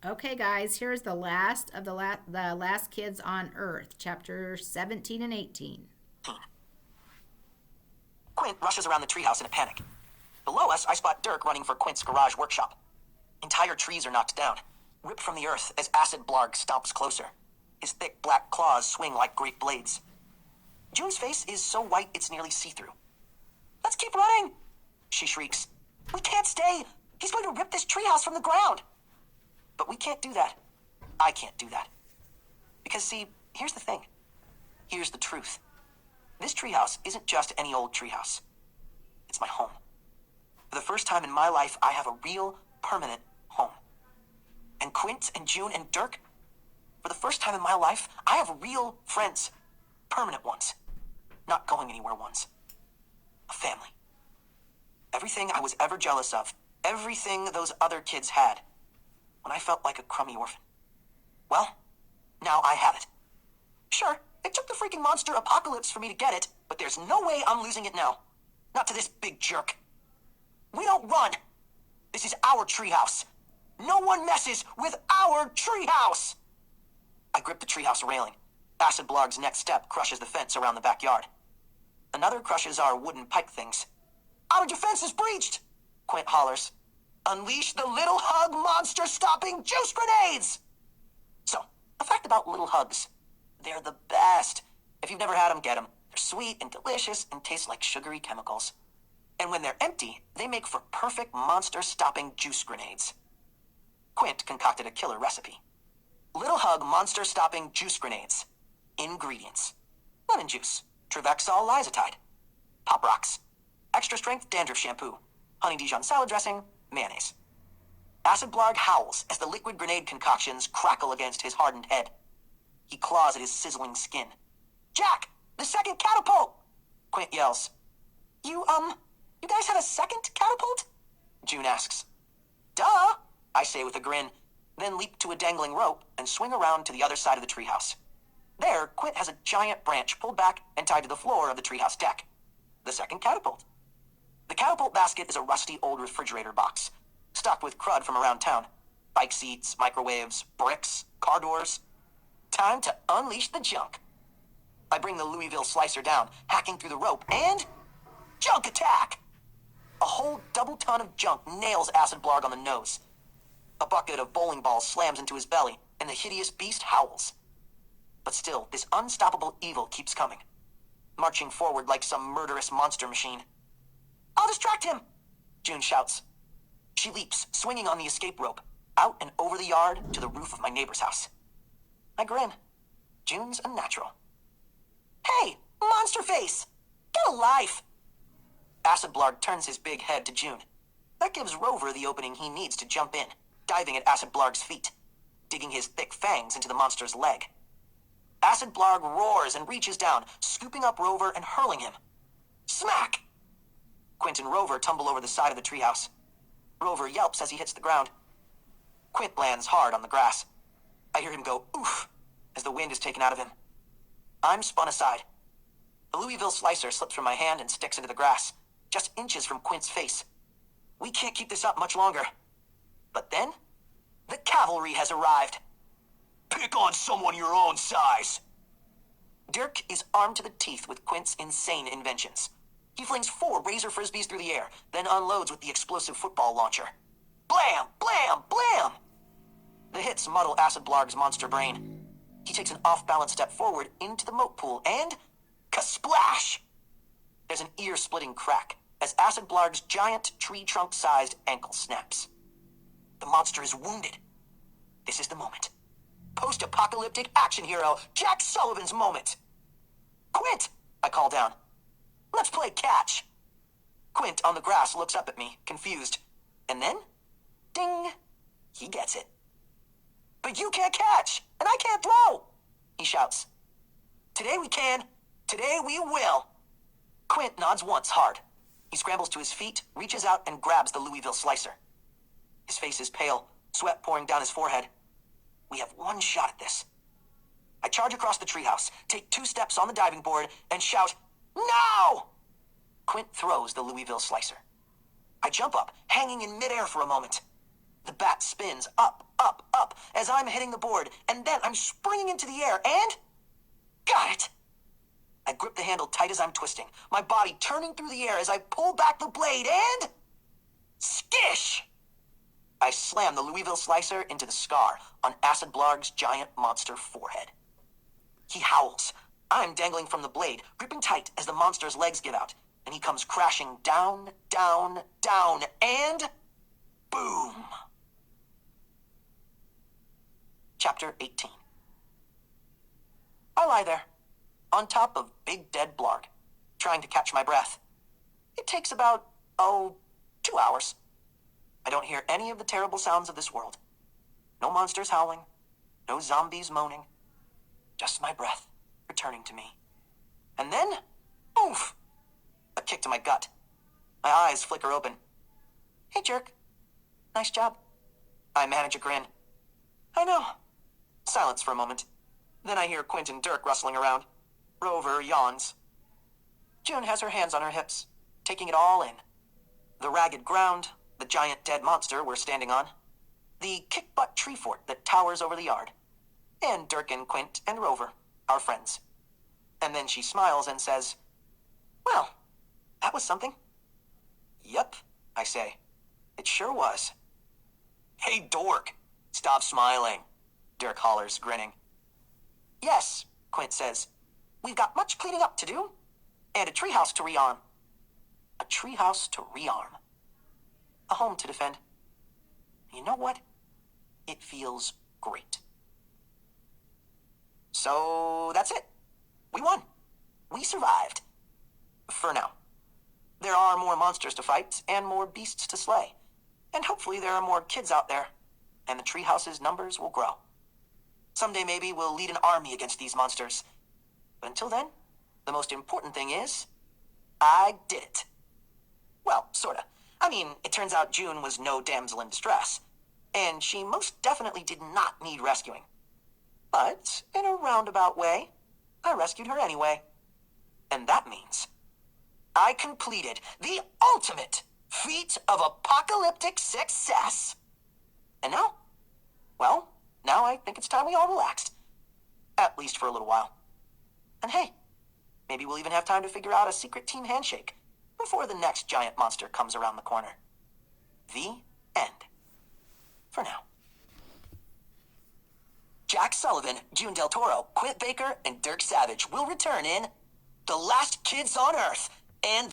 Okay, guys, here's the last of the last kids on Earth, chapter 17 and 18. Quint rushes around the treehouse in a panic. Below us, I spot Dirk running for Quint's garage workshop. Entire trees are knocked down, ripped from the earth as Acid Blarg stomps closer. His thick black claws swing like great blades. June's face is so white it's nearly see-through. "Let's keep running!" she shrieks. "We can't stay! He's going to rip this treehouse from the ground!" But we can't do that. I can't do that. Because see, here's the thing. Here's the truth. This treehouse isn't just any old treehouse. It's my home. For the first time in my life, I have a real, permanent home. And Quint and June and Dirk, for the first time in my life, I have real friends. Permanent ones. Not going anywhere ones. A family. Everything I was ever jealous of, everything those other kids had, when I felt like a crummy orphan. Well, now I have it. Sure, it took the freaking monster apocalypse for me to get it, but there's no way I'm losing it now. Not to this big jerk. We don't run. This is our treehouse. No one messes with our treehouse. I grip the treehouse railing. Acid Blarg's next step crushes the fence around the backyard. Another crushes our wooden pipe things. "Our defense is breached!" Quint hollers. "Unleash the Little Hug monster-stopping juice grenades!" So, a fact about Little Hugs. They're the best. If you've never had them, get them. They're sweet and delicious and taste like sugary chemicals. And when they're empty, they make for perfect monster-stopping juice grenades. Quint concocted a killer recipe. Little Hug monster-stopping juice grenades. Ingredients: lemon juice, Trivexol Lysatide, Pop Rocks, extra strength dandruff shampoo, honey Dijon salad dressing, mayonnaise. Acid Blarg howls as the liquid grenade concoctions crackle against his hardened head. He claws at his sizzling skin. "Jack, the second catapult!" Quint yells. You guys have a second catapult?" June asks. "Duh," I say with a grin, then leap to a dangling rope and swing around to the other side of the treehouse. There, Quint has a giant branch pulled back and tied to the floor of the treehouse deck. The second catapult. The catapult basket is a rusty old refrigerator box, stocked with crud from around town. Bike seats, microwaves, bricks, car doors. Time to unleash the junk. I bring the Louisville slicer down, hacking through the rope, and... junk attack! A whole double ton of junk nails Acid Blarg on the nose. A bucket of bowling balls slams into his belly, and the hideous beast howls. But still, this unstoppable evil keeps coming, marching forward like some murderous monster machine. "I'll distract him!" June shouts. She leaps, swinging on the escape rope, out and over the yard to the roof of my neighbor's house. I grin. June's a natural. "Hey, monster face! Get a life!" Acid Blarg turns his big head to June. That gives Rover the opening he needs to jump in, diving at Acid Blarg's feet, digging his thick fangs into the monster's leg. Acid Blarg roars and reaches down, scooping up Rover and hurling him. Smack! Quint and Rover tumble over the side of the treehouse. Rover yelps as he hits the ground. Quint lands hard on the grass. I hear him go oof as the wind is taken out of him. I'm spun aside. The Louisville slicer slips from my hand and sticks into the grass, just inches from Quint's face. We can't keep this up much longer. But then, the cavalry has arrived. "Pick on someone your own size." Dirk is armed to the teeth with Quint's insane inventions. He flings 4 razor frisbees through the air, then unloads with the explosive football launcher. Blam! Blam! Blam! The hits muddle Acid Blarg's monster brain. He takes an off-balance step forward into the moat pool and... ka-splash! There's an ear-splitting crack as Acid Blarg's giant tree trunk-sized ankle snaps. The monster is wounded. This is the moment. Post-apocalyptic action hero Jack Sullivan's moment. "Quint!" I call down. "Let's play catch." Quint on the grass looks up at me, confused. And then, ding, he gets it. "But you can't catch, and I can't throw!" he shouts. "Today we can. Today we will." Quint nods once hard. He scrambles to his feet, reaches out, and grabs the Louisville slicer. His face is pale, sweat pouring down his forehead. We have one shot at this. I charge across the treehouse, take 2 steps on the diving board, and shout, "No!" Quint throws the Louisville slicer. I jump up, hanging in midair for a moment. The bat spins up, up, up, as I'm hitting the board, and then I'm springing into the air, and... got it! I grip the handle tight as I'm twisting, my body turning through the air as I pull back the blade, and... skish! I slam the Louisville slicer into the scar on Acid Blarg's giant monster forehead. He howls. I'm dangling from the blade, gripping tight as the monster's legs give out, and he comes crashing down, down, down, and... boom! Chapter 18. I lie there, on top of big dead Blarg, trying to catch my breath. It takes about, 2 hours. I don't hear any of the terrible sounds of this world. No monsters howling, no zombies moaning, just my breath returning to me. And then, oof! A kick to my gut. My eyes flicker open. Hey, jerk. Nice job. I manage a grin. I know. Silence for a moment. Then I hear Quint and Dirk rustling around. Rover yawns. June has her hands on her hips, taking it all in. The ragged ground, the giant dead monster we're standing on, the kick-butt tree fort that towers over the yard, and Dirk and Quint and Rover, our friends. And then she smiles and says, well, that was something. Yep, I say. It sure was. Hey, dork, stop smiling, Dirk hollers, grinning. Yes, Quint says. We've got much cleaning up to do, and a treehouse to rearm. A treehouse to rearm. A home to defend. You know what? It feels great. So that's it. We won. We survived. For now. There are more monsters to fight and more beasts to slay. And hopefully there are more kids out there, and the treehouse's numbers will grow. Someday maybe we'll lead an army against these monsters. But until then, the most important thing is, I did it. Well, sorta. I mean, it turns out June was no damsel in distress, and she most definitely did not need rescuing. But, in a roundabout way, I rescued her anyway. And that means I completed the ultimate feat of apocalyptic success. And now, well, now I think it's time we all relaxed. At least for a little while. And hey, maybe we'll even have time to figure out a secret team handshake before the next giant monster comes around the corner. The end. For now. Jack Sullivan, June Del Toro, Quint Baker, and Dirk Savage will return in The Last Kids on Earth and